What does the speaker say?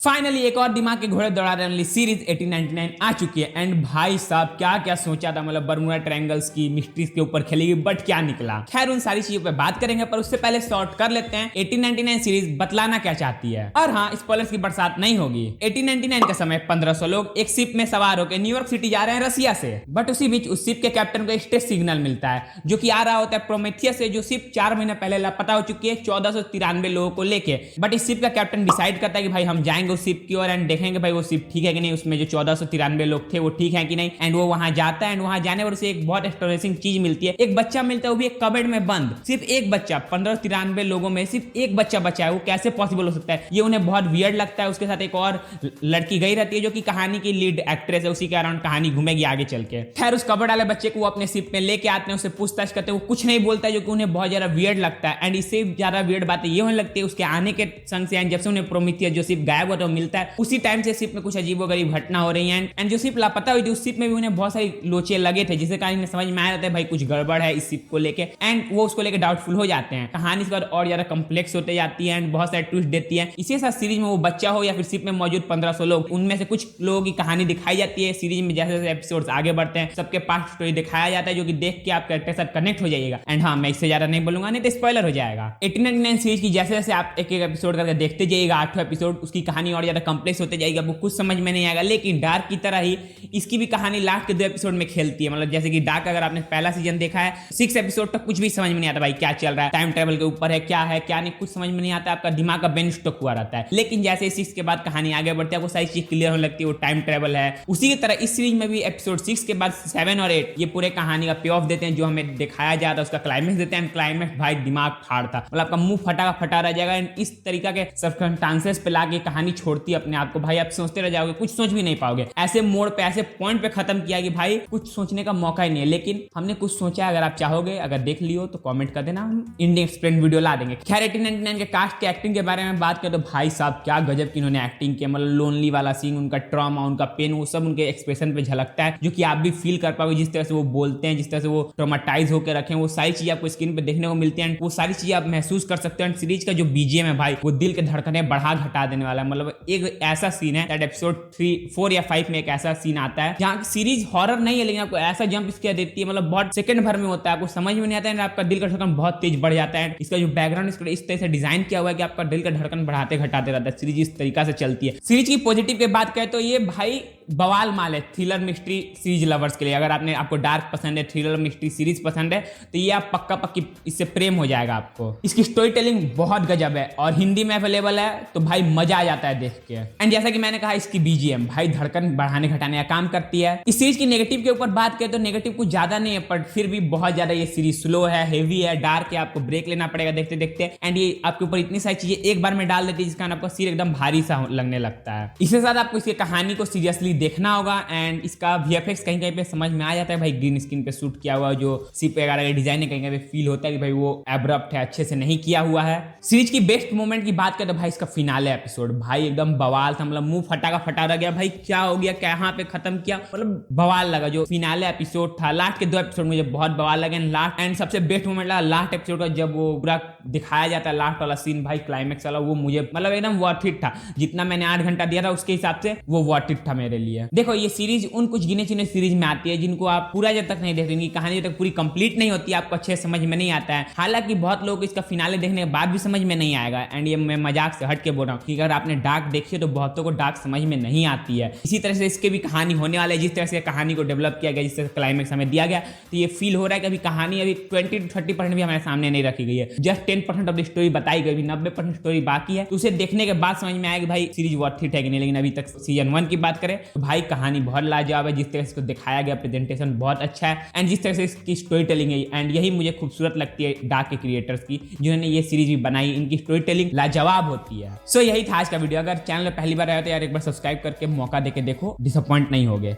Finally एक और दिमाग के घोड़े दौड़ाने वाली सीरीज 1899 आ चुकी है। एंड भाई साहब क्या क्या सोचा था, मतलब बर्मुडा ट्रायंगल्स की मिस्ट्रीज के ऊपर खेलेगी, बट क्या निकला। खैर उन सारी चीजों पे बात करेंगे, पर उससे पहले सॉर्ट कर लेते हैं 1899 सीरीज बतलाना क्या चाहती है। और हाँ, स्पॉयलर्स की बरसात नहीं होगी। 1899 का समय 1500 लोग एक शिप में सवार होकर न्यूयॉर्क सिटी जा रहे हैं रसिया से। बट उसी बीच उस शिप के कैप्टन को एक स्ट्रेस सिग्नल मिलता है जो कि आ रहा होता है प्रोमेथियस से, जो शिप 4 महीने पहले लापता हो चुकी है 1493 लोगों को लेके। बट इस शिप का कैप्टन डिसाइड करता है कि भाई हम जाएंगे उस शिप की ओर एंड देखेंगे भाई वो शिप ठीक है कि नहीं, उसमें जो 1493 लोग थे वो ठीक है कि नहीं। एंड वो वहां जाता है एंड वहां जाने पर उसे एक बहुत एस्टोनिशिंग चीज मिलती है। एक बच्चा मिलता है, वो भी एक कबर्ड में बंद। सिर्फ एक बच्चा, 1593 लोगों में सिर्फ एक बच्चा बचा है। वो कैसे पॉसिबल हो सकता है, ये उन्हें बहुत वियर्ड लगता है। उसके साथ एक और लड़की गई रहती है जो कि कहानी की लीड एक्ट्रेस है, उसी के अराउंड कहानी घूमेगी आगे चल के। खैर उस कबर्ड वाले बच्चे को वो अपने शिप में लेके आते हैं, उससे पूछताछ करते हैं, वो कुछ नहीं बोलता है जो कि उन्हें बहुत ज्यादा वियर्ड लगता है। एंड इससे ज्यादा वियर्ड बातें ये होने लगती है उसके आने के संग से। एंड जब से उन्हें प्रोमेथियस जो शिप गायब होता है मिलता है, उसी टाइम से शिप में कुछ अजीबोगरीब घटना हो रही है। एंड जो शिप लापता हुई थी उस शिप में भी उन्हें बहुत सारी लोचे लगे थे, जिससे कारण समझ में आया जाता है भाई कुछ गड़बड़ है इस शिप को लेके। एंड वो उसको लेके डाउटफुल हो जाते हैं। कहानी इसके बाद और ज्यादा कम्प्लेक्स होते जाती है एंड बहुत सारे ट्विस्ट देती है। इसी साथ सीरीज में वो बच्चा हो या फिर शिप में मौजूद 1500 लोग, उनमें से कुछ लोगों की कहानी दिखाई जाती है। सीरीज में जैसे जैसे एपिसोड्स आगे बढ़ते हैं सबके पास्ट स्टोरी दिखाया जाता है, जो कि देख के आप कैरेक्टर के साथ कनेक्ट हो जाइएगा। एंड हाँ, मैं इससे ज्यादा नहीं बोलूंगा, नहीं तो स्पॉइलर हो जाएगा। 1899 सीरीज की जैसे जैसे आप एक एक एपिसोड करके देखते जाइएगा, 8वां एपिसोड, उसकी कहानी और ज्यादा कम्प्लेक्स होते जाएगी, आपको कुछ समझ में नहीं आएगा। लेकिन डार्क की तरह ही इसकी भी कहानी लास्ट के 2 एपिसोड में खेलती है। मतलब जैसे कि डार्क अगर आपने पहला सीजन देखा है 6 एपिसोड तक कुछ भी समझ में नहीं आता भाई क्या चल रहा है, टाइम ट्रेवल के ऊपर है, क्या है क्या नहीं, कुछ समझ में नहीं आता, आपका दिमाग का ब्रेन स्टॉक हुआ रहता है। लेकिन जैसे 6 के बाद कहानी आगे बढ़ती है, आपको सारी चीज क्लियर होने लगती है, वो टाइम ट्रेवल है। उसी की तरह इस सीरीज में भी एपिसोड 6 के बाद 7 और 8 ये पूरे कहानी का पे ऑफ देते हैं, जो हमें दिखाया जा रहा है उसका क्लाइमेक्स देते हैं। क्लाइमेक्स भाई दिमाग फाड़ था, मतलब आपका मुंह फटा फटा रह जाएगा। इस तरीका के सर्कमस्टांसेस पे लाके कहानी छोड़ती है अपने आप को, भाई आप सोचते रह जाओगे, कुछ सोच भी नहीं पाओगे। ऐसे मोड़ पे ऐसे पॉइंट पे खत्म किया कि भाई कुछ सोचने का मौका ही नहीं है। लेकिन हमने कुछ सोचा, अगर आप चाहोगे, अगर देख लियो तो कमेंट कर देना, हम इंडियन एक्सप्लेन वीडियो ला देंगे। खैर 1899 के कास्ट के एक्टिंग के बारे में बात करें तो भाई साहब क्या गजब की इन्होंने एक्टिंग की। मतलब लोनली वाला सीन, उनका ट्रॉमा, उनका पेन, वो सब उनके एक्सप्रेशन पे झलकता है, जो कि आप भी फील कर पाओगे। जिस तरह से वो बोलते हैं, जिस तरह से वो ट्रॉमाटाइज होकर रखे हैं, वो सारी चीजें आपको स्क्रीन पे देखने को मिलती है। वो सारी चीजें आप महसूस कर सकते हैं। सीरीज का जो बीजीएम है भाई, वो दिल के धड़कने बढ़ा घटा देने वाला है। मतलब एक ऐसा सीन है दैट एपिसोड 3, 4 या 5 में एक ऐसा सीन आता है जहां सीरीज हॉरर नहीं है, लेकिन आपको ऐसा जंप स्केयर देती है, मतलब बहुत सेकंड भर में होता है, आपको समझ में नहीं आता है, आपका दिल का धड़कन बहुत तेज बढ़ जाता है। इसका जो बैकग्राउंड इस तरह से डिजाइन किया हुआ है कि आपका दिल का धड़कन बढ़ाते घटाते रहता है। सीरीज इस तरीका से चलती है। सीरीज की पॉजिटिव की बात करें तो ये भाई बवाल माल है थ्रिलर मिस्ट्री सीरीज लवर्स के लिए। अगर आपको डार्क पसंद है, थ्रिलर मिस्ट्री सीरीज पसंद है, तो ये आप पक्का पक्की इससे प्रेम हो जाएगा आपको। इसकी स्टोरी टेलिंग बहुत गजब है और हिंदी में अवेलेबल है, तो भाई मजा आ जाता है देख के। एंड जैसा कि मैंने कहा, इसकी बीजीएम भाई धड़कन बढ़ाने घटाने का काम करती है। इस सीरीज की नेगेटिव के ऊपर बात करें तो नेगेटिव कुछ ज्यादा नहीं है, पर फिर भी बहुत ज्यादा ये सीरीज स्लो है, हेवी है, डार्क है, आपको ब्रेक लेना पड़ेगा देखते देखते। एंड ये आपके ऊपर इतनी सारी चीजें एक बार में डाल देती है जिसका आपका सिर एकदम भारी सा लगने लगता है। इसके साथ आपको इसकी कहानी को सीरियसली देखना होगा। एंड इसका वीएफएक्स कहीं कहीं पे समझ में आ जाता है भाई, ग्रीन स्क्रीन पे शूट किया हुआ जो शिप वगैरह का डिजाइन है, कहीं कहीं पे फील होता है कि भाई वो एब्रप्ट है, अच्छे से नहीं किया हुआ है। सीरीज की बेस्ट मोमेंट की बात करें तो भाई इसका फिनाले एपिसोड भाई एकदम बवाल था। मतलब मुंह फटा का फटा रह गया, भाई क्या हो गया, कहां पे खत्म किया, मतलब बवाल लगा। जो फिनाले एपिसोड था, लास्ट के 2 एपिसोड मुझे बहुत बवाल लगे। लास्ट एंड सबसे बेस्ट मोमेंट लगा लास्ट एपिसोड का, जब वो पूरा दिखाया जाता है लास्ट वाला सीन भाई, क्लाइमेक्स वाला, वो मुझे मतलब एकदम वर्थ इट था। जितना मैंने 8 घंटा दिया था उसके हिसाब से वो वर्थ इट था मेरे लिए। देखो ये सीरीज उन कुछ गिने चुने सीरीज में आती है जिनको आप पूरा जब तक नहीं देखते, इनकी कहानी जब तक पूरी कंप्लीट नहीं होती, आपको अच्छे समझ में नहीं आता है। हालांकि बहुत लोग इसका फिनाले देखने के बाद भी समझ में नहीं आएगा। एंड ये मैं मजाक से हट के बोल रहा हूँ कि अगर आपने डार्क देखी है तो बहुतों को डार्क समझ में नहीं आती है। इसी तरह से इसके भी कहानी होने वाले है। जिस तरह से कहानी को डेवलप किया गया, जिस तरह से क्लाइमेक्स हमें दिया गया, तो ये फील हो रहा है कि अभी कहानी अभी 20 to 30% भी हमारे सामने नहीं रखी गई है, जस्ट 10% ऑफ द स्टोरी बताई गई, 90% स्टोरी बाकी है। तो उसे देखने के बाद समझ में आएगा भाई सीरीज वर्थ इट है कि नहीं। लेकिन अभी तक सीजन 1 की बात करें तो भाई कहानी बहुत लाजवाब है, जिस तरह से दिखाया गया प्रेजेंटेशन बहुत अच्छा है, एंड जिस तरह से इसकी स्टोरी टेलिंग है, एंड यही मुझे खूबसूरत लगती है डार्क के क्रिएटर्स की, जिन्होंने ये सीरीज भी बनाई। इनकी स्टोरी टेलिंग लाजवाब होती है। सो यही था आज का वीडियो। अगर चैनल में पहली बार आया तो यार एक बार सब्सक्राइब करके मौका देके देखो, डिसअपॉइंट नहीं होगे।